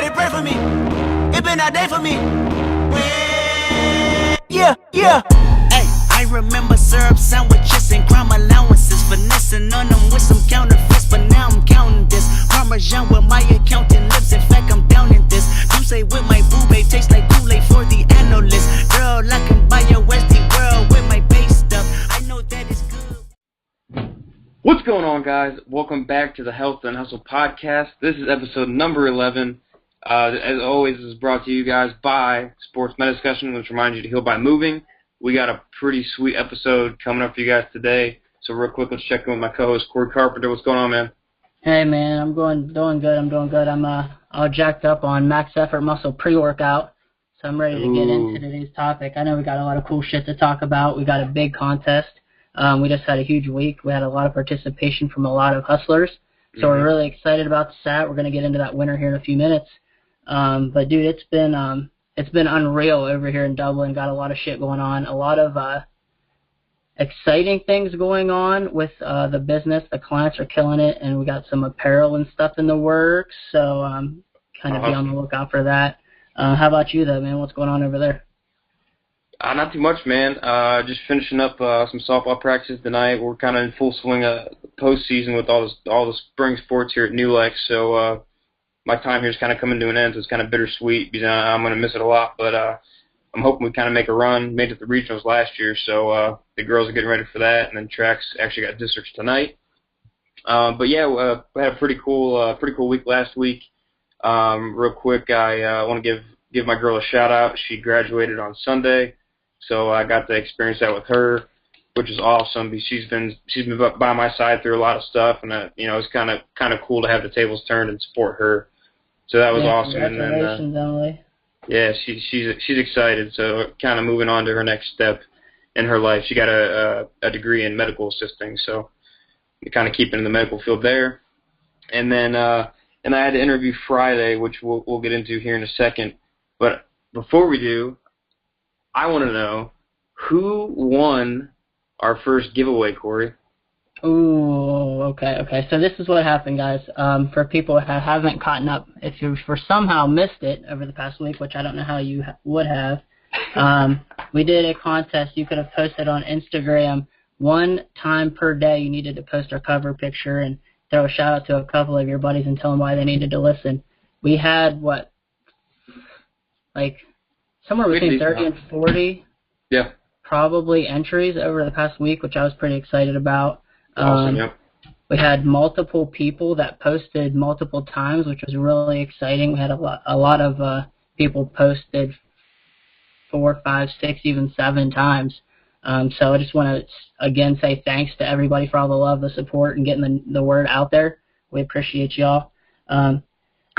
Everybody pray for me. It been a day for me. Yeah, yeah. Hey, I remember syrup sandwiches and crime allowances. Finessing on them with some counterfeits, but now I'm counting this. Parmesan with my accountant lips. In fact, I'm down in this. You say with my boo babe tastes like Kool-Aid for the analyst. Girl, I can buy your Westie world with my base stuff. I know that is good. What's going on, guys? Welcome back to the Health and Hustle podcast. This is episode number 11. As always, this is brought to you guys by Sports Mediscussion, which reminds you to heal by moving. We got a pretty sweet episode coming up for you guys today. So real quick, let's check in with my co-host, Corey Carpenter. What's going on, man? Hey, man. I'm doing good. I'm all jacked up on Max Effort Muscle pre-workout. So I'm ready to get into today's topic. I know we got a lot of cool shit to talk about. We got a big contest. We just had a huge week. We had a lot of participation from a lot of hustlers. So we're really excited about that. We're going to get into that winner here in a few minutes. But dude, it's been unreal over here in Dublin. Got a lot of shit going on. A lot of exciting things going on with the business. The clients are killing it, and we got some apparel and stuff in the works. So kind of be on the lookout for that. How about you, though, man? What's going on over there? Not too much, man. Just finishing up some softball practice tonight. We're kind of in full swing of postseason with all the spring sports here at New Lex. So my time here is kind of coming to an end, so it's kind of bittersweet because I'm going to miss it a lot. But I'm hoping we kind of make a run. Made it to the regionals last year, so the girls are getting ready for that. And then tracks actually got districts tonight. But yeah, we had a pretty cool week last week. Real quick, I want to give my girl a shout out. She graduated on Sunday. So I got to experience that with her, which is awesome. She's been by my side through a lot of stuff, and it's kind of cool to have the tables turned and support her. So that was awesome. Congratulations, Emily. Yeah, she's excited. So kind of moving on to her next step in her life. She got a degree in medical assisting, so kind of keeping in the medical field there. And then I had an interview Friday, which we'll get into here in a second. But before we do, I want to know who won our first giveaway, Corey. Ooh, okay. So this is what happened, guys. For people who haven't caught up, if you somehow missed it over the past week, which I don't know how you would have, we did a contest. You could have posted on Instagram 1 time per day. You needed to post our cover picture and throw a shout out to a couple of your buddies and tell them why they needed to listen. We had somewhere between 30 and 40 probably entries over the past week, which I was pretty excited about. Awesome, yeah. We had multiple people that posted multiple times, which was really exciting. We had a lot of people posted 4, 5, 6, even 7 times. So I just want to, again, say thanks to everybody for all the love, the support, and getting the word out there. We appreciate y'all. Can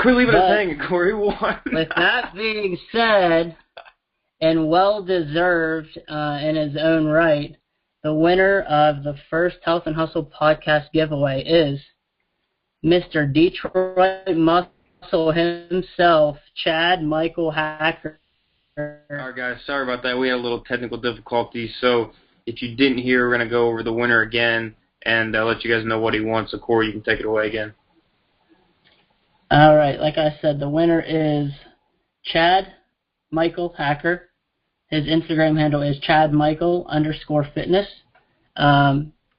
we leave it at saying, Corey? What? With that being said, and well-deserved in his own right, the winner of the first Health and Hustle podcast giveaway is Mr. Detroit Muscle himself, Chad Michael Hacker. All right, guys, sorry about that. We had a little technical difficulty, so if you didn't hear, we're going to go over the winner again and let you guys know what he won. So, Corey, you can take it away again. All right, like I said, the winner is Chad Michael Hacker. His Instagram handle is ChadMichael_fitness.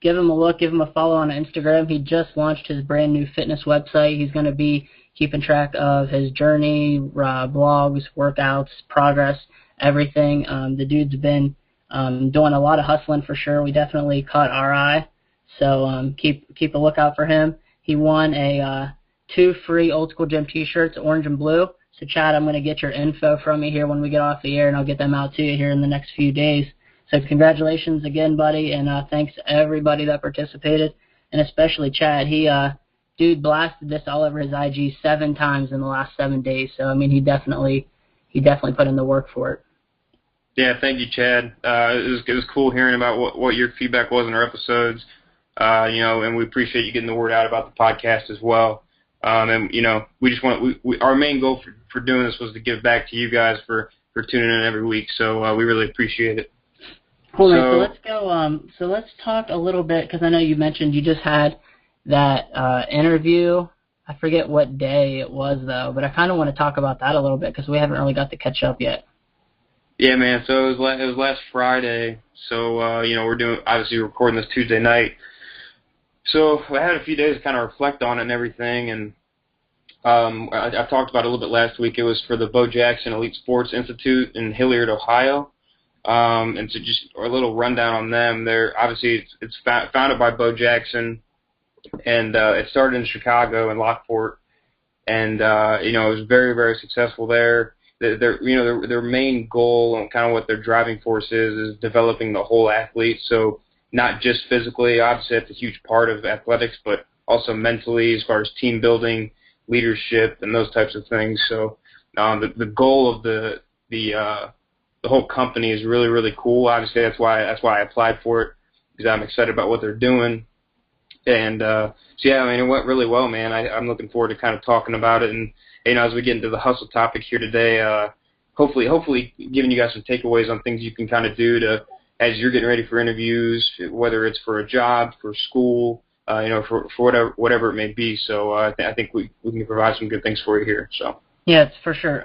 Give him a look, give him a follow on Instagram. He just launched his brand new fitness website. He's going to be keeping track of his journey, blogs, workouts, progress, everything. The dude's been doing a lot of hustling for sure. We definitely caught our eye. So keep a lookout for him. He won 2 free Old School Gym t-shirts, orange and blue. So, Chad, I'm going to get your info from you here when we get off the air, and I'll get them out to you here in the next few days. So congratulations again, buddy, and thanks to everybody that participated, and especially Chad. Dude blasted this all over his IG 7 times in the last 7 days. So, I mean, he definitely put in the work for it. Yeah, thank you, Chad. It was cool hearing about what your feedback was in our episodes, and we appreciate you getting the word out about the podcast as well. We just our main goal for doing this was to give back to you guys for tuning in every week. So we really appreciate it. Cool. So let's go. So let's talk a little bit, because I know you mentioned you just had that interview I forget what day it was though, but I kind of want to talk about that a little bit because we haven't really got to catch up yet. Yeah, man. So it was last Friday. So we're obviously recording this Tuesday night. So I had a few days to kind of reflect on it and everything, and I talked about it a little bit last week. It was for the Bo Jackson Elite Sports Institute in Hilliard, Ohio. And so just a little rundown on them. They're obviously it's founded by Bo Jackson, and it started in Chicago and Lockport, and it was very, very successful there. Their main goal and kind of what their driving force is developing the whole athlete. So not just physically, obviously that's a huge part of athletics, but also mentally as far as team building, leadership, and those types of things. So the goal of the whole company is really, really cool. Obviously that's why I applied for it, because I'm excited about what they're doing. And so yeah, I mean, it went really well, man. I'm looking forward to kind of talking about it, and as we get into the hustle topic here today, hopefully giving you guys some takeaways on things you can kind of do to, as you're getting ready for interviews, whether it's for a job, for school, for whatever it may be. So I think we can provide some good things for you here. So. Yeah, it's for sure.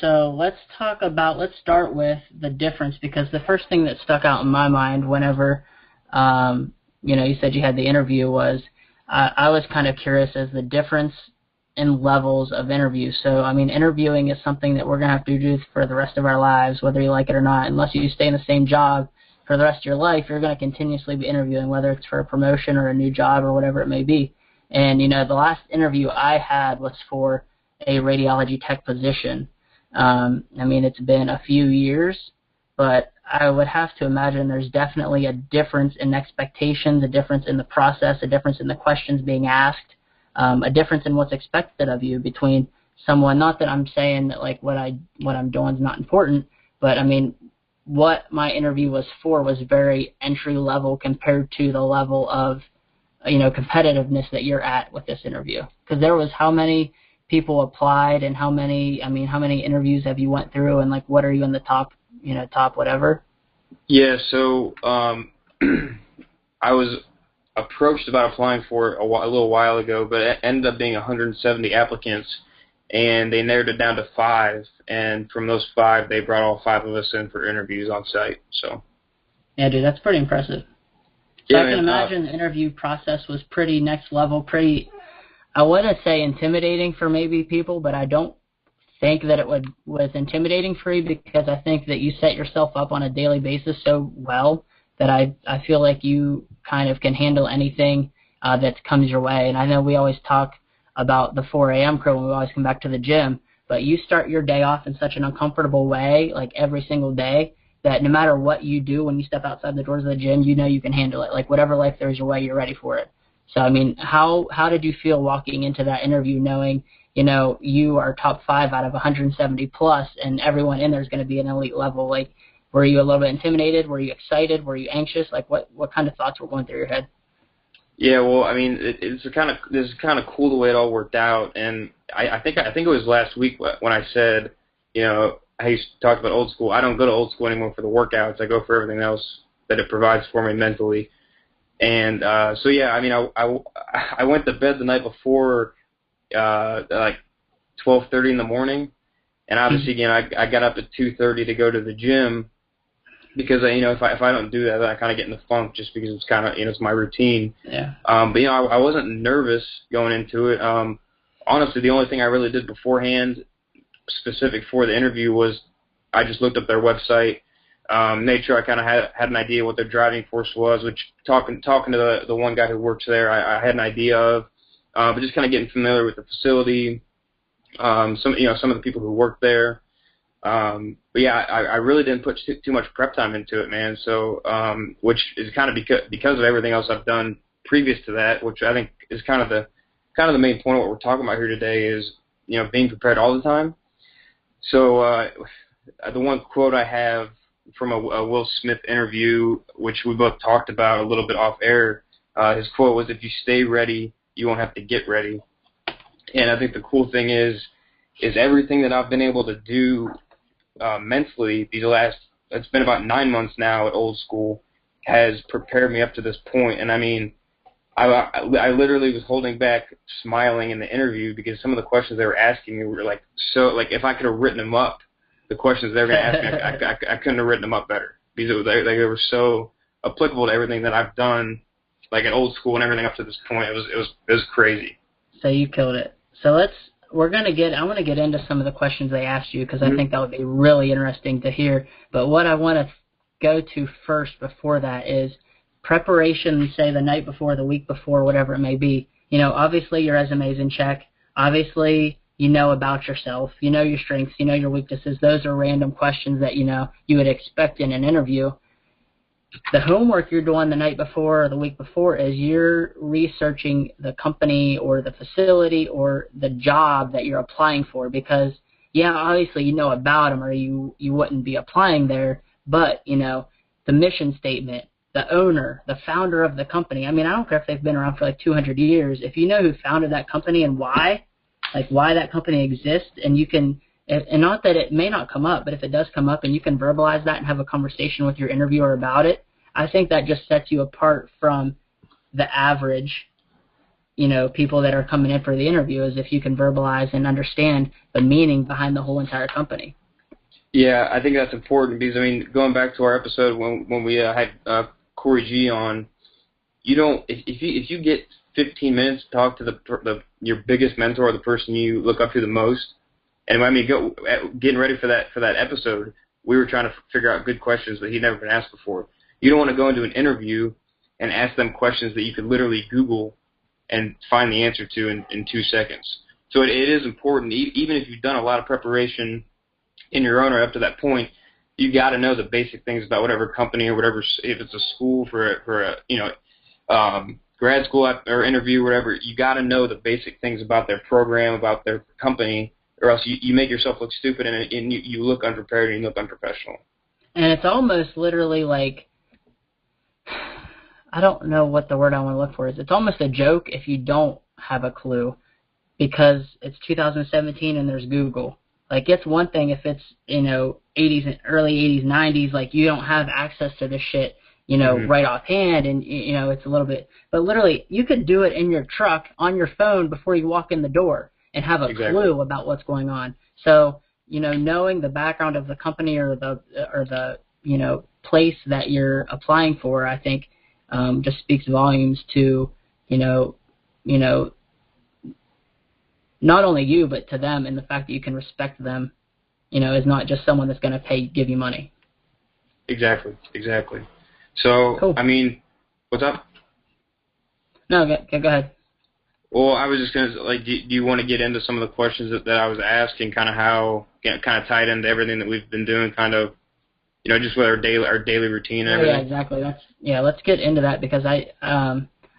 So let's start with the difference, because the first thing that stuck out in my mind whenever, you said you had the interview was, I was kind of curious as the difference in levels of interviews. So, I mean, interviewing is something that we're going to have to do for the rest of our lives, whether you like it or not. Unless you stay in the same job for the rest of your life, you're going to continuously be interviewing, whether it's for a promotion or a new job or whatever it may be. And, the last interview I had was for a radiology tech position. I mean, it's been a few years, but I would have to imagine there's definitely a difference in expectations, a difference in the process, a difference in the questions being asked, a difference in what's expected of you between someone. Not that I'm saying that like what I'm doing is not important, but I mean, what my interview was for was very entry level compared to the level of competitiveness that you're at with this interview. Because there was how many people applied, and how many interviews have you went through, and like what are you in the top whatever? Yeah, so I was approached about applying for a little while ago, but it ended up being 170 applicants, and they narrowed it down to 5, and from those 5, they brought all 5 of us in for interviews on site. So yeah, dude, that's pretty impressive. So yeah, I can imagine the interview process was pretty next level, pretty, I wouldn't say intimidating for maybe people, but I don't think that it was intimidating for you, because I think that you set yourself up on a daily basis so well that I feel like you kind of can handle anything that comes your way. And I know we always talk about the 4 a.m. crew when we always come back to the gym, but you start your day off in such an uncomfortable way, like every single day, that no matter what you do when you step outside the doors of the gym, you can handle it. Like whatever life throws your way, you're ready for it. So, I mean, how did you feel walking into that interview knowing, you are top 5 out of 170 plus, and everyone in there is going to be an elite level? Like, were you a little bit intimidated? Were you excited? Were you anxious? Like, what kind of thoughts were going through your head? Yeah, well, I mean, this is kind of cool the way it all worked out, and I think it was last week when I said, I used to talk about old school. I don't go to old school anymore for the workouts. I go for everything else that it provides for me mentally. And so yeah, I mean, I went to bed the night before, like 12:30 in the morning, and obviously again I got up at 2:30 to go to the gym, because if I don't do that, then I kind of get in the funk, just because it's kind of it's my routine. Yeah. But I wasn't nervous going into it. Honestly, the only thing I really did beforehand, specific for the interview, was I just looked up their website. Made sure I kind of had an idea what their driving force was, which talking to the one guy who works there, I had an idea of, but just kind of getting familiar with the facility, some of the people who work there. But yeah, I really didn't put too much prep time into it, man. So, which is kind of because of everything else I've done previous to that, which I think is kind of the main point of what we're talking about here today is, being prepared all the time. So, the one quote I have from a Will Smith interview, which we both talked about a little bit off air, his quote was, "If you stay ready, you won't have to get ready." And I think the cool thing is everything that I've been able to do mentally it's been about 9 months now at Old School, has prepared me up to this point. And I mean, I literally was holding back smiling in the interview because some of the questions they were asking me were like, so like if I could have written them up, the questions they were going to ask me, I couldn't have written them up better because they were so applicable to everything that I've done, like in old school and everything up to this point. It was crazy. So you killed it. So I want to get into some of the questions they asked you because I think that would be really interesting to hear. But what I want to go to first before that is preparation, say the night before, the week before, whatever it may be. You know, obviously your resume is in check. Obviously you know about yourself. You know your strengths. You know your weaknesses. Those are random questions that, you know, you would expect in an interview. The homework you're doing the night before or the week before is you're researching the company or the facility or the job that you're applying for because, yeah, obviously you know about them or you wouldn't be applying there, but, you know, the mission statement, the owner, the founder of the company. I mean, I don't care if they've been around for like 200 years. If you know who founded that company and why, like why that company exists, and you can, and not that it may not come up, but if it does come up and you can verbalize that and have a conversation with your interviewer about it, I think that just sets you apart from the average, you know, people that are coming in for the interview, is if you can verbalize and understand the meaning behind the whole entire company. Yeah, I think that's important because, I mean, going back to our episode when we had Corey G on, you don't, if you get 15 minutes to talk to your biggest mentor, the person you look up to the most, and I mean, getting ready for that episode, we were trying to figure out good questions that he'd never been asked before. You don't want to go into an interview and ask them questions that you could literally Google and find the answer to in 2 seconds. So it is important, even if you've done a lot of preparation in your own or up to that point, you got to know the basic things about whatever company or whatever, if it's a school for a you know, grad school or interview, whatever, you got to know the basic things about their program, about their company, or else you make yourself look stupid and you look unprepared and you look unprofessional. And it's almost literally like, I don't know what the word I want to look for is. It's almost a joke if you don't have a clue because it's 2017 and there's Google. Like, it's one thing if it's, you know, 80s, early 80s, 90s, like you don't have access to this shit, you know, right offhand, and, you know, it's a little bit, but literally you could do it in your truck on your phone before you walk in the door and have a clue about what's going on. So, you know, knowing the background of the company or the, you know, place that you're applying for, I think, just speaks volumes to, you know, not only you, but to them, and the fact that you can respect them, you know, is not just someone that's going to give you money. Exactly. So, cool. I mean, what's up? No, go ahead. Well, I was just going to, like, do you want to get into some of the questions that I was asking, kind of how, kind of tied into everything that we've been doing, kind of, you know, just with our daily routine and everything? Yeah, exactly. Let's get into that because I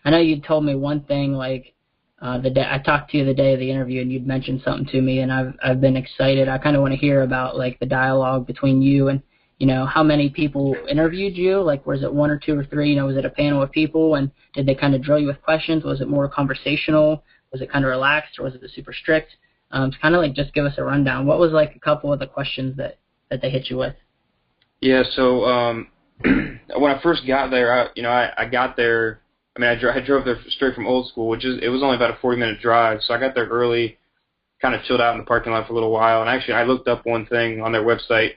know you told me one thing, like, the day I talked to you the day of the interview, and you'd mentioned something to me, and I've been excited. I kind of want to hear about, like, the dialogue between you and, you know, how many people interviewed you. Like, was it 1 or 2 or 3? You know, was it a panel of people, and did they kind of drill you with questions? Was it more conversational? Was it kind of relaxed, or was it super strict? Kind of like just give us a rundown. What was like a couple of the questions that they hit you with? Yeah. So when I first got there, I got there. I mean, I drove there straight from old school, it was only about a 40-minute drive. So I got there early, kind of chilled out in the parking lot for a little while. And actually, I looked up one thing on their website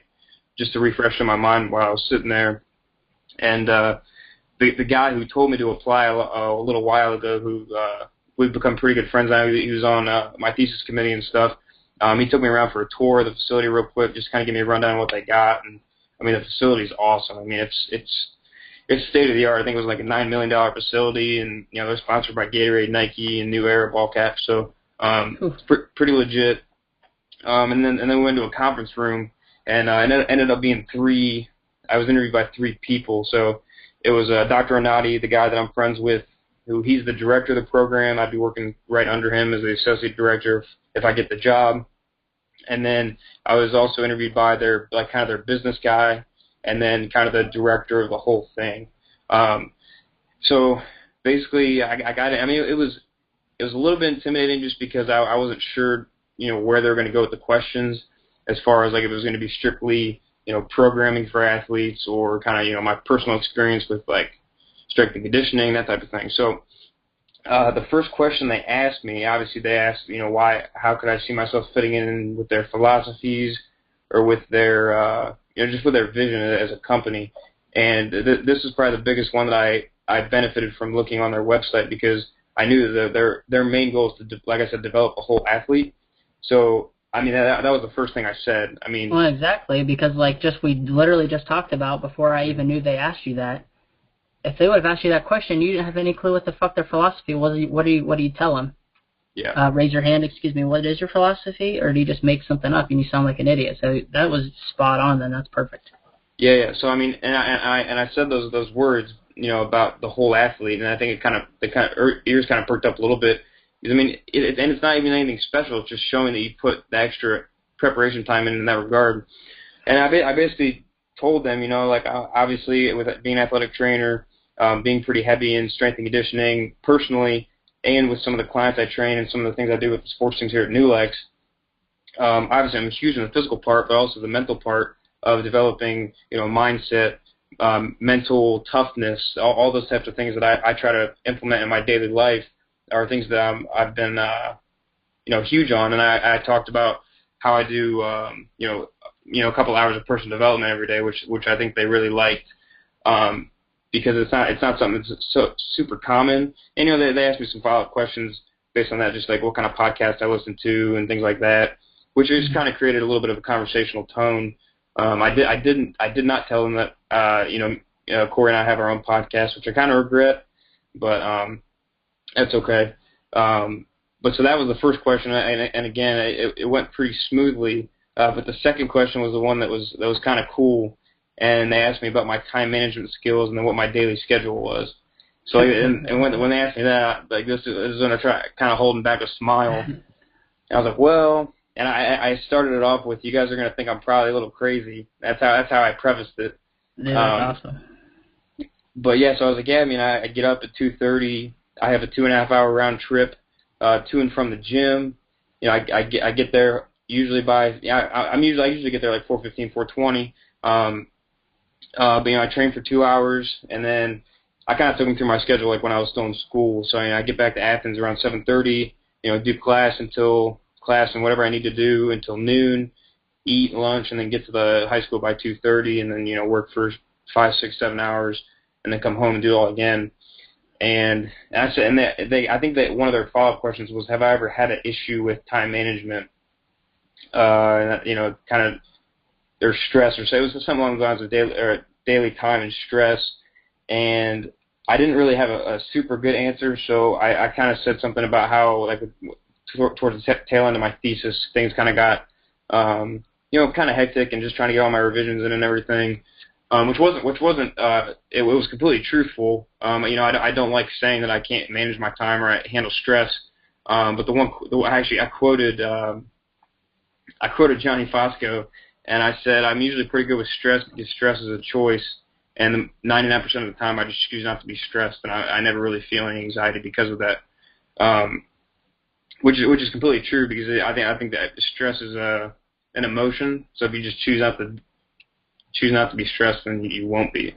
just to refresh in my mind while I was sitting there. And the guy who told me to apply a little while ago, who we've become pretty good friends now, he was on my thesis committee and stuff. He took me around for a tour of the facility real quick, just kind of give me a rundown of what they got. And I mean, the facility's awesome. I mean, it's state of the art. I think it was like a $9 million facility, and you know they're sponsored by Gatorade, Nike, and New Era ball caps. So it's pretty legit. And then we went to a conference room, and it ended up being 3. I was interviewed by 3 people. So it was Dr. Onati, the guy that I'm friends with, he's the director of the program. I'd be working right under him as the associate director if I get the job. And then I was also interviewed by their business guy, and then kind of the director of the whole thing. So basically, I got it. I mean, it was a little bit intimidating just because I wasn't sure, you know, where they were going to go with the questions, as far as like if it was going to be strictly, you know, programming for athletes, or kind of, you know, my personal experience with like strength and conditioning, that type of thing. So The first question they asked me, obviously they asked, how could I see myself fitting in with their philosophies or with their, just with their vision as a company. And this is probably the biggest one that I benefited from looking on their website, because I knew that their main goal is to, like I said, develop a whole athlete. So, I mean, that was the first thing I said. I mean, well, exactly, because we literally just talked about, before I even knew they asked you that, if they would have asked you that question, you didn't have any clue what the fuck their philosophy was. What do you tell them? Yeah. Raise your hand. Excuse me. What is your philosophy? Or do you just make something up and you sound like an idiot? So that was spot on. Then that's perfect. Yeah. So I mean, and I said those words, about the whole athlete, and I think ears kind of perked up a little bit. Because, I mean, and it's not even anything special. It's just showing that you put the extra preparation time in that regard. And I basically told them, obviously with being an athletic trainer, being pretty heavy in strength and conditioning personally, and with some of the clients I train and some of the things I do with the sports teams here at NULEX, obviously I'm huge in the physical part, but also the mental part of developing, mindset, mental toughness, all those types of things that I try to implement in my daily life are things that I've been, huge on. And I talked about how I do, a couple hours of personal development every day, which I think they really liked. Because it's not something that's so super common. And, they asked me some follow-up questions based on that, just like what kind of podcast I listen to and things like that, which just kind of created a little bit of a conversational tone. I did not tell them that, Corey and I have our own podcast, which I kind of regret, but that's okay. But so that was the first question, and again, it went pretty smoothly. But the second question was the one that was kind of cool. And they asked me about my time management skills and then what my daily schedule was. So, and when they asked me that, like, this is when I try kind of holding back a smile. And I was like, well, and I started it off with, you guys are going to think I'm probably a little crazy. That's how I prefaced it. Yeah, that's awesome. But yeah, so I was like, yeah, I mean, I get up at 2:30. I have a 2.5 hour round trip to and from the gym. I get there usually by, I usually get there like 4:15, 4:20. But I train for 2 hours, and then I kind of took them through my schedule like when I was still in school. So I get back to Athens around 7:30, do class and whatever I need to do until noon, eat lunch, and then get to the high school by 2:30, and then work for 5, 6, 7 hours, and then come home and do it all again. And I said, and I think that one of their follow-up questions was, have I ever had an issue with time management? Kind of. Or stress, or so it was something along the lines of daily time and stress, and I didn't really have a super good answer, so I kind of said something about how, like, towards the tail end of my thesis, things kind of got, kind of hectic, and just trying to get all my revisions in and everything, which wasn't it was completely truthful. I don't like saying that I can't manage my time or I handle stress, but I quoted Johnny Fosco. And I said, I'm usually pretty good with stress because stress is a choice. And 99% of the time, I just choose not to be stressed. And I never really feel any anxiety because of that, which is completely true, because I think that stress is an emotion. So if you just choose not to be stressed, then you won't be.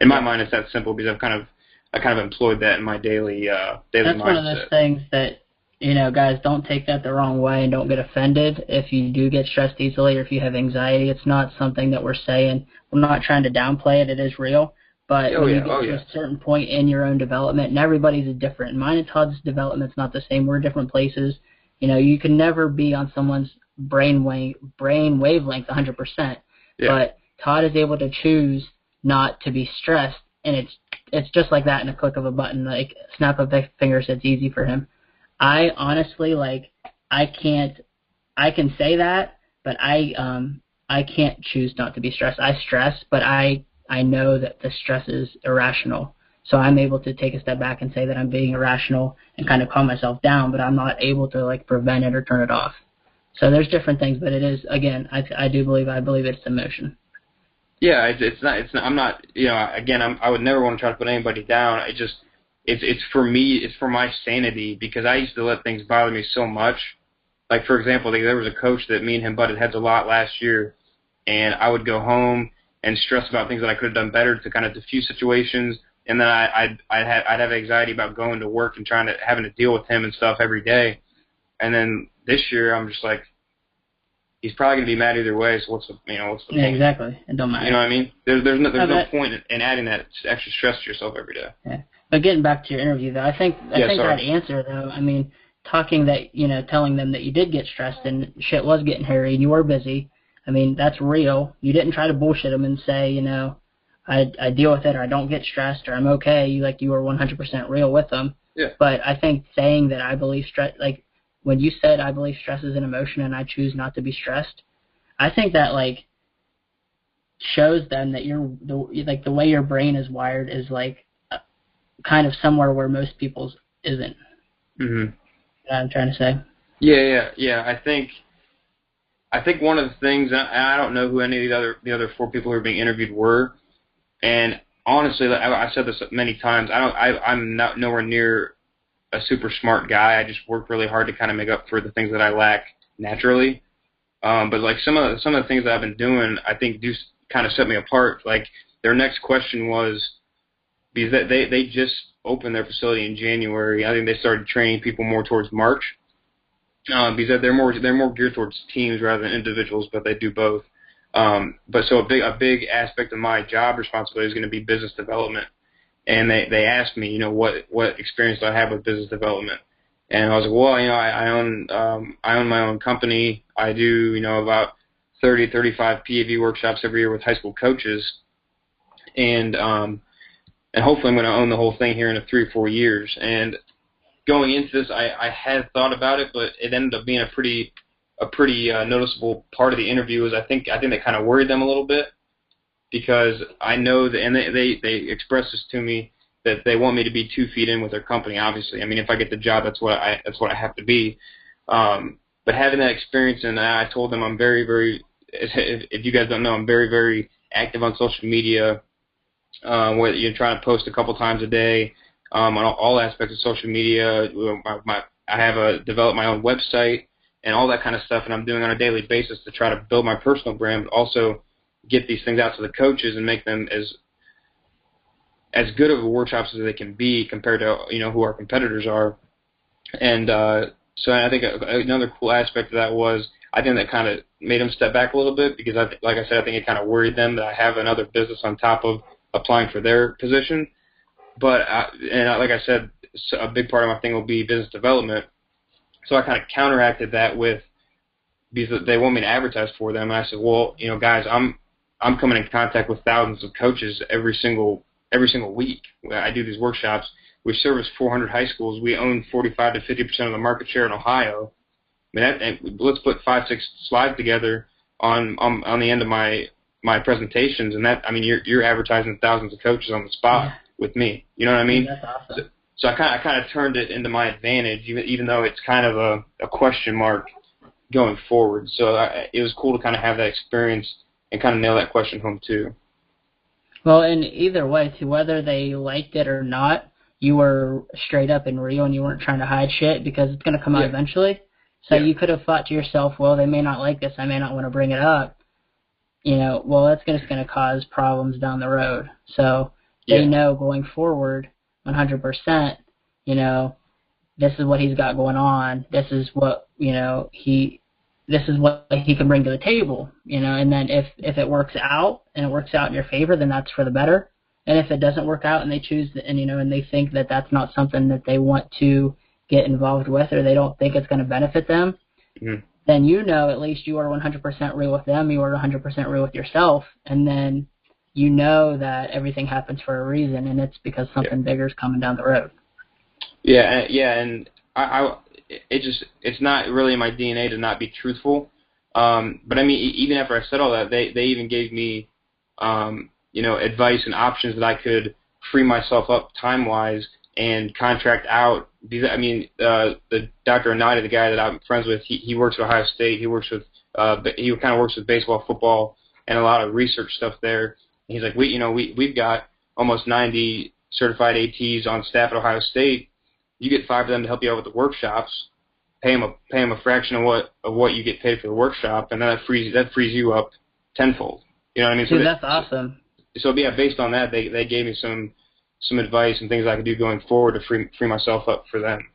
In my mind, it's that simple, because I kind of employed that in my daily mindset. That's one of those things that, guys, don't take that the wrong way and don't get offended if you do get stressed easily or if you have anxiety. It's not something that we're saying. We're not trying to downplay it. It is real. But when you get to a certain point in your own development, and everybody's different. Mine and Todd's development's not the same. We're in different places. You can never be on someone's brain wavelength 100%. Yeah. But Todd is able to choose not to be stressed, and it's just like that in a click of a button. Like, snap of the fingers, it's easy for him. I honestly, I can say that, but I can't choose not to be stressed. I stress, but I know that the stress is irrational. So I'm able to take a step back and say that I'm being irrational and kind of calm myself down, but I'm not able to, prevent it or turn it off. So there's different things, but it is, again, I believe it's emotion. Yeah, it's not, I'm not, again, I would never want to try to put anybody down. It's for me, it's for my sanity, because I used to let things bother me so much. Like, for example, there was a coach that me and him butted heads a lot last year, and I would go home and stress about things that I could have done better to kind of diffuse situations, and then I'd have anxiety about going to work and having to deal with him and stuff every day. And then this year, I'm just like, he's probably gonna be mad either way. So what's the Yeah, point? exactly. It don't matter. You know what I mean? There's no point in adding that extra stress to yourself every day. Yeah. But getting back to your interview, though, I think that answer, though, I mean, talking that, telling them that you did get stressed and shit was getting hairy and you were busy, I mean, that's real. You didn't try to bullshit them and say, I deal with it, or I don't get stressed, or I'm okay. You were 100% real with them. Yeah. But I think saying that I believe stress, like when you said I believe stress is an emotion and I choose not to be stressed, I think that shows them that the way your brain is wired is kind of somewhere where most people's isn't. Mhm. I'm trying to say. Yeah. I think one of the things, and I don't know who any of the other 4 people who are being interviewed were, and honestly, I've said this many times. I'm not nowhere near a super smart guy. I just work really hard to kind of make up for the things that I lack naturally. But some of the things that I've been doing, I think do kind of set me apart. Like their next question was, because they just opened their facility in January. I think they started training people more towards March. Because they're more geared towards teams rather than individuals, but they do both. But so a big aspect of my job responsibility is going to be business development. And they asked me, what experience do I have with business development? And I was like, well, I own my own company. I do, about 30, 35 PAV workshops every year with high school coaches. And hopefully I'm going to own the whole thing here in 3 or 4 years. And going into this, I had thought about it, but it ended up being a pretty noticeable part of the interview. Is I think that kind of worried them a little bit, because I know that, and they expressed this to me, that they want me to be 2 feet in with their company. Obviously, I mean, if I get the job, that's what I have to be. But having that experience, and I told them I'm very, very, if you guys don't know, I'm very, very active on social media. Where you're trying to post a couple times a day. On all aspects of social media. I have developed my own website and all that kind of stuff, and I'm doing on a daily basis to try to build my personal brand, but also get these things out to the coaches and make them as good of workshops as they can be compared to who our competitors are. And so I think another cool aspect of that was I think that kind of made them step back a little bit, because like I said, I think it kind of worried them that I have another business on top of applying for their position. But like I said, a big part of my thing will be business development. So I kind of counteracted that with, because they want me to advertise for them. And I said, well, guys, I'm coming in contact with thousands of coaches every single week. I do these workshops. We service 400 high schools. We own 45 to 50% of the market share in Ohio. I mean, let's put 5-6 slides together on the end of my presentations, and that, I mean, you're advertising thousands of coaches on the spot with me. You know what I mean? That's awesome. So I kind of turned it into my advantage, even though it's kind of a question mark going forward. So it was cool to kind of have that experience and kind of nail that question home too. Well, and either way, too, whether they liked it or not, you were straight up and real, and you weren't trying to hide shit, because it's going to come out eventually. So you could have thought to yourself, well, they may not like this, I may not want to bring it up. Well, that's just going to cause problems down the road. So they know going forward 100%, this is what he's got going on. This is what, this is what he can bring to the table, and then if it works out and it works out in your favor, then that's for the better. And if it doesn't work out and they choose, and they think that that's not something that they want to get involved with, or they don't think it's going to benefit them, then at least you are 100% real with them, you are 100% real with yourself, and then that everything happens for a reason, and it's because something bigger is coming down the road. And it's not really in my DNA to not be truthful. But I mean, even after I said all that, they even gave me, advice and options that I could free myself up time-wise and contract out. Because, I mean, the Dr. Anadi, the guy that I'm friends with, he works at Ohio State. He works with, he kind of works with baseball, football, and a lot of research stuff there. And he's like, we've got almost 90 certified ATs on staff at Ohio State. You get 5 of them to help you out with the workshops. Pay them a fraction of what you get paid for the workshop, and then that frees you up tenfold. You know what I mean? Dude, that's awesome. So based on that, they gave me some some advice and things I could do going forward to free myself up for them.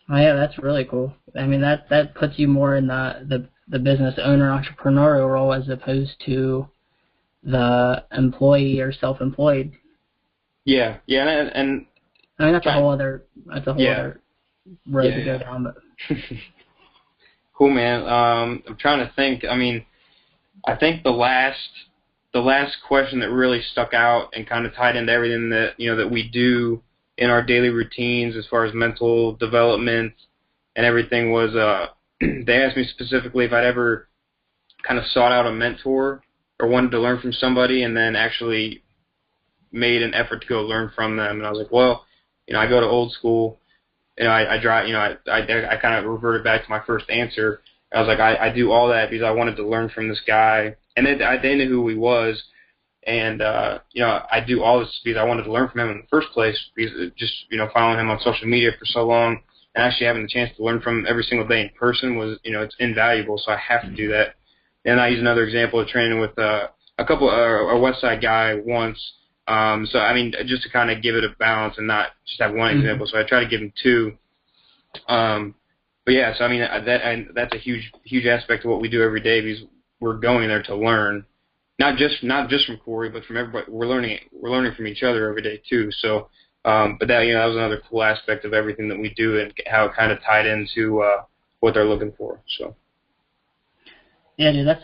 Oh yeah, that's really cool. I mean, that puts you more in the business owner entrepreneurial role as opposed to the employee or self-employed. Yeah, and I mean, that's a whole other road to go down. But cool, man. I'm trying to think. I mean, I think the last question that really stuck out and kind of tied into everything that that we do in our daily routines as far as mental development and everything was they asked me specifically if I'd ever kind of sought out a mentor or wanted to learn from somebody and then actually made an effort to go learn from them. And I was like, well, I go to old school. I drive. I kind of reverted back to my first answer. I was like, I do all that because I wanted to learn from this guy, and they knew who he was, and I do all this because I wanted to learn from him in the first place. Because just following him on social media for so long, and actually having the chance to learn from him every single day in person was it's invaluable. So I have to do that. And I use another example of training with a West Side guy once. So I mean, just to kind of give it a balance and not just have one example. So I try to give him two. But yeah, so I mean that's a huge aspect of what we do every day because we're going there to learn, not just from Corey, but from everybody. We're learning from each other every day too. So, but that that was another cool aspect of everything that we do and how it kind of tied into what they're looking for. So. Yeah, dude, that's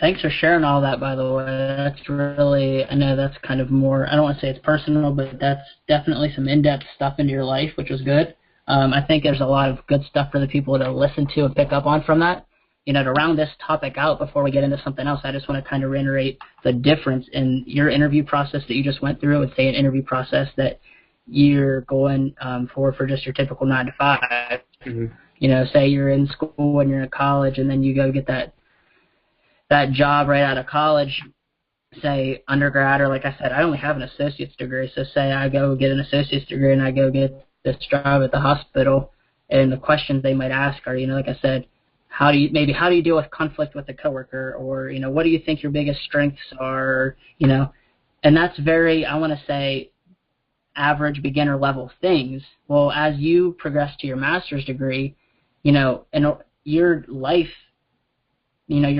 thanks for sharing all that, by the way. That's really, I know that's kind of more, I don't want to say it's personal, but that's definitely some in-depth stuff into your life, which was good. I think there's a lot of good stuff for the people to listen to and pick up on from that. To round this topic out before we get into something else, I just want to kind of reiterate the difference in your interview process that you just went through and say an interview process that you're going for just your typical 9 to 5. Mm-hmm. Say you're in school and you're in college and then you go get that job right out of college, say undergrad, or like I said, I only have an associate's degree. So say I go get an associate's degree and I go get this job at the hospital, and the questions they might ask are, like I said, how do you deal with conflict with a coworker, or what do you think your biggest strengths are, and that's very, I want to say, average beginner level things. Well, as you progress to your master's degree, and your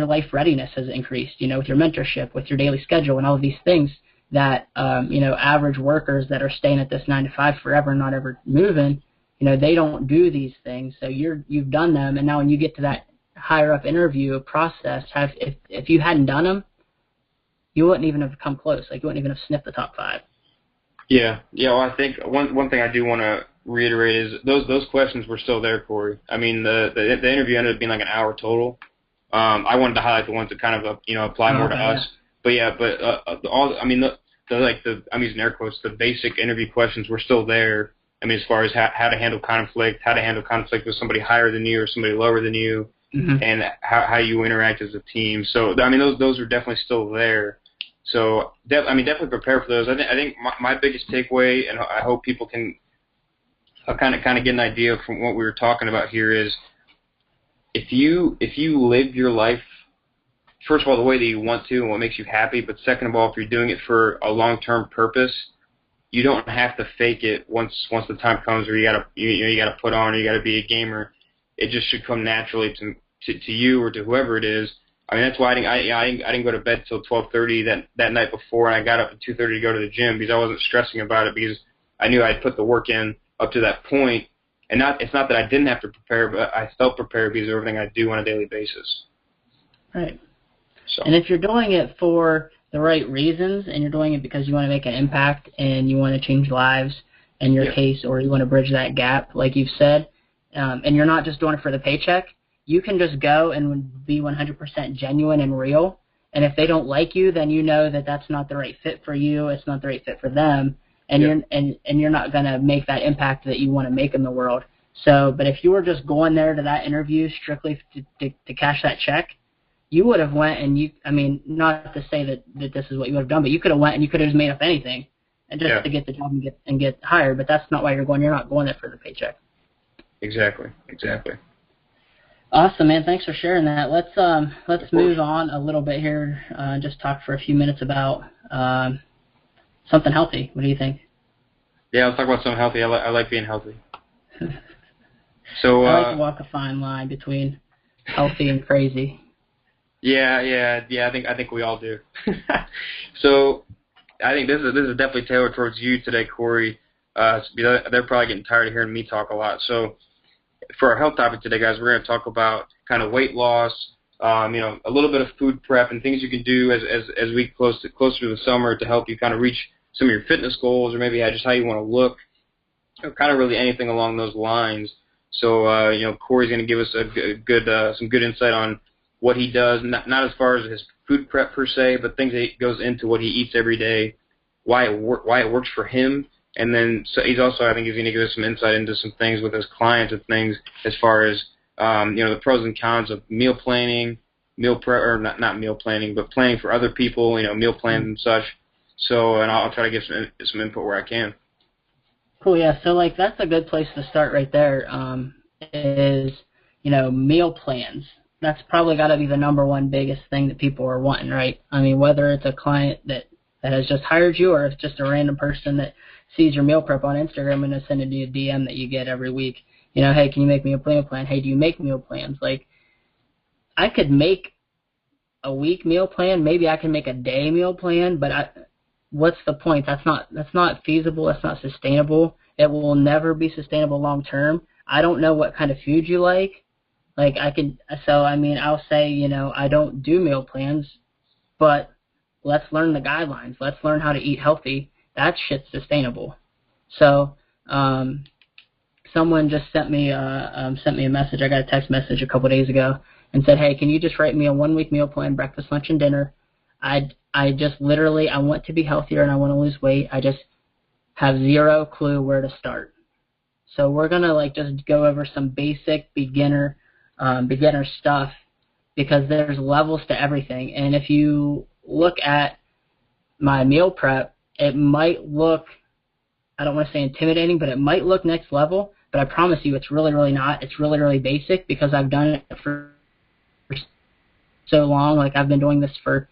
life readiness has increased, with your mentorship, with your daily schedule, and all of these things that, average workers that are staying at this 9 to 5 forever, not ever moving, they don't do these things. So you've done them, and now when you get to that higher up interview process, if you hadn't done them, you wouldn't even have come close. Like, you wouldn't even have sniffed the top 5. Yeah. Well, I think one thing I do want to reiterate is those questions were still there, Corey. I mean, the interview ended up being like an hour total. I wanted to highlight the ones that kind of apply more to us. But yeah, I'm using air quotes. The basic interview questions were still there. I mean, as far as how to handle conflict, with somebody higher than you or somebody lower than you, mm-hmm. and how you interact as a team. So I mean, those are definitely still there. So definitely prepare for those. I think my biggest takeaway, and I hope people can kind of get an idea from what we were talking about here, is if you live your life, first of all, the way that you want to and what makes you happy, but second of all, if you're doing it for a long-term purpose, you don't have to fake it once the time comes where you gotta put on or you gotta be a gamer. It just should come naturally to you or to whoever it is. I mean, that's why I didn't go to bed till 12:30 that night before, and I got up at 2:30 to go to the gym because I wasn't stressing about it, because I knew I'd put the work in up to that point. And it's not that I didn't have to prepare, but I felt prepared because of everything I do on a daily basis. Right. So. And if you're doing it for the right reasons, and you're doing it because you want to make an impact and you want to change lives in your case, or you want to bridge that gap, like you've said, and you're not just doing it for the paycheck, you can just go and be 100% genuine and real. And if they don't like you, then you know that that's not the right fit for you. It's not the right fit for them. And you're not going to make that impact that you want to make in the world. So, but if you were just going there to that interview strictly to cash that check, you would have went and not to say that this is what you would have done, but you could have went and you could have just made up anything and just to get the job and get hired. But that's not why you're going. You're not going there for the paycheck. Exactly. Awesome, man. Thanks for sharing that. Let's move on a little bit here. Just talk for a few minutes about something healthy. What do you think? Yeah, let's talk about something healthy. I like being healthy. So I like to walk a fine line between healthy and crazy. Yeah. I think we all do. So I think this is definitely tailored towards you today, Corey. They're probably getting tired of hearing me talk a lot. So for our health topic today, guys, we're going to talk about kind of weight loss, a little bit of food prep and things you can do as we closer to the summer to help you kind of reach some of your fitness goals, or maybe just how you want to look, kind of really anything along those lines. So Corey's going to give us some good insight on what he does, not as far as his food prep per se, but things that goes into what he eats every day, why it works for him. And then so he's also, I think, he's going to give us some insight into some things with his clients and things as far as the pros and cons of meal planning, meal prep, or not meal planning, but planning for other people, meal plans and such. So, and I'll try to give some input where I can. Cool, yeah. So, that's a good place to start right there. Is meal plans. That's probably got to be the number one biggest thing that people are wanting, right? I mean, whether it's a client that has just hired you, or it's just a random person that sees your meal prep on Instagram and is sending you a DM that you get every week. Hey, can you make me a meal plan? Hey, do you make meal plans? I could make a week meal plan. Maybe I can make a day meal plan, but what's the point? That's not feasible. That's not sustainable. It will never be sustainable long term. I don't know what kind of food you like. I'll say, I don't do meal plans, but let's learn the guidelines. Let's learn how to eat healthy. That shit's sustainable. So, someone just sent me a message. I got a text message a couple of days ago and said, hey, can you just write me a 1 week meal plan, breakfast, lunch, and dinner? I just literally, I want to be healthier and I want to lose weight. I just have zero clue where to start. So we're going to just go over some basic beginner stuff, because there's levels to everything. And if you look at my meal prep, it might look, I don't want to say intimidating, but it might look next level, but I promise you it's really, really not. It's really, really basic, because I've done it for so long. I've been doing this for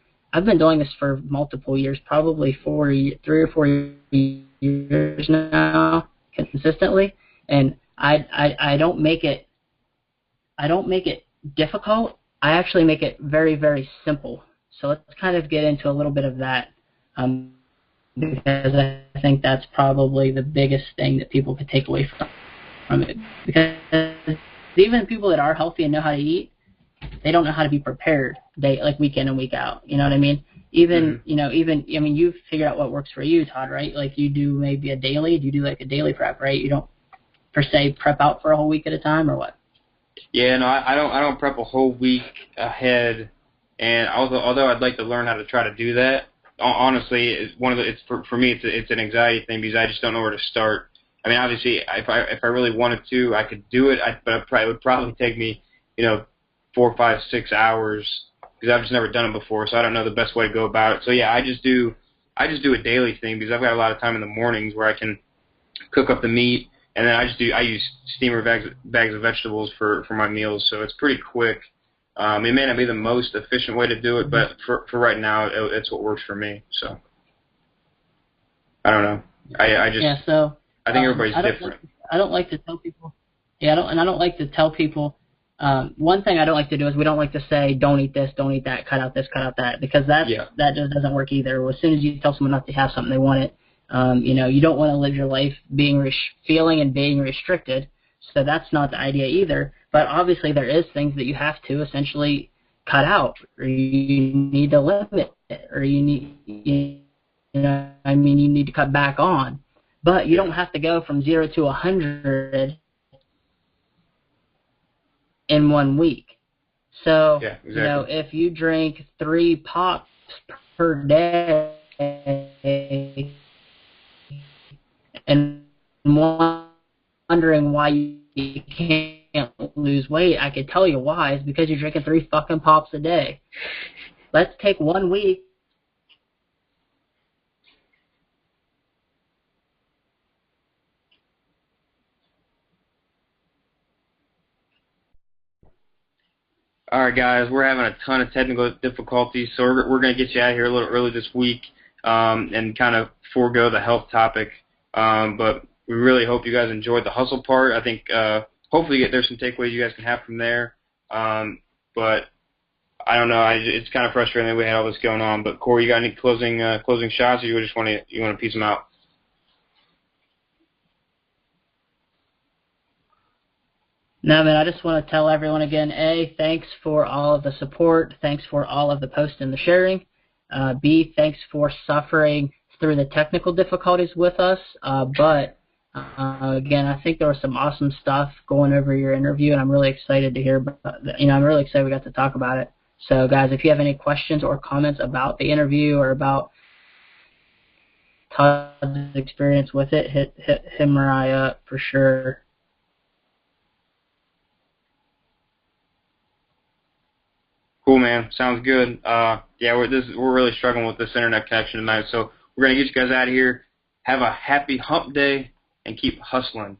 multiple years, probably 3 or 4 years now, consistently. And I don't make it difficult. I actually make it very, very simple. So let's kind of get into a little bit of that, because I think that's probably the biggest thing that people could take away from it. Because even people that are healthy and know how to eat, they don't know how to be prepared week in and week out. You know what I mean? You've figured out what works for you, Todd, right? You do maybe do you do a daily prep, right? You don't per se prep out for a whole week at a time, or what? Yeah, no, I don't prep a whole week ahead, and although I'd like to learn how to try to do that, honestly, it's for me it's an anxiety thing, because I just don't know where to start. I mean, obviously, if I really wanted to, I could do it, but it would probably take me 4, 5, 6 hours, because I've just never done it before, so I don't know the best way to go about it. So yeah, I just do a daily thing, because I've got a lot of time in the mornings where I can cook up the meat. And then I use steamer bags of vegetables for my meals, so it's pretty quick. It may not be the most efficient way to do it, but for right now, it's what works for me. So I don't know. I think everybody's different. I don't like to tell people. Yeah, I don't like to tell people. One thing I don't like to do is we don't like to say, don't eat this, don't eat that, cut out this, cut out that, because that just doesn't work either. As soon as you tell someone not to have something, they want it. You don't want to live your life feeling and being restricted, so that's not the idea either. But obviously there is things that you have to essentially cut out, or you need to limit it, or you need to cut back on. But you don't have to go from 0 to 100 in 1 week. So, if you drink 3 pops per day and wondering why you can't lose weight, I could tell you why. It's because you're drinking 3 fucking pops a day. Let's take 1 week. All right, guys, we're having a ton of technical difficulties, so we're going to get you out of here a little early this week and kind of forego the health topic But we really hope you guys enjoyed the hustle part. I think hopefully there's some takeaways you guys can have from there. But I don't know. It's kind of frustrating that we had all this going on. But Corey, you got any closing shots, or you just want to piece them out? No, man, I just want to tell everyone again, A, thanks for all of the support. Thanks for all of the posts and the sharing. B, thanks for suffering through the technical difficulties with us. But again, I think there was some awesome stuff going over your interview, and I'm really excited to hear about it. I'm really excited we got to talk about it. So, guys, if you have any questions or comments about the interview or about Todd's experience with it, hit him or I up for sure. Cool, man. Sounds good. Yeah, we're really struggling with this internet connection tonight, so we're gonna get you guys out of here. Have a happy hump day and keep hustling.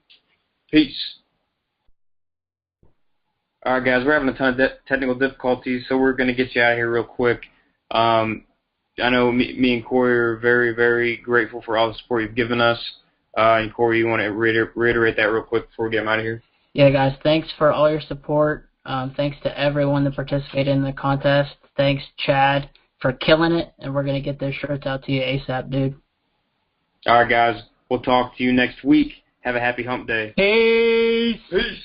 Peace. All right, guys, we're having a ton of technical difficulties, so we're gonna get you out of here real quick. I know me and Corey are very, very grateful for all the support you've given us. And Corey, you want to reiterate that real quick before we get out of here? Yeah, guys, thanks for all your support. Thanks to everyone that participated in the contest. Thanks, Chad, for killing it, and we're going to get those shirts out to you ASAP, dude. All right, guys. We'll talk to you next week. Have a happy hump day. Peace! Peace!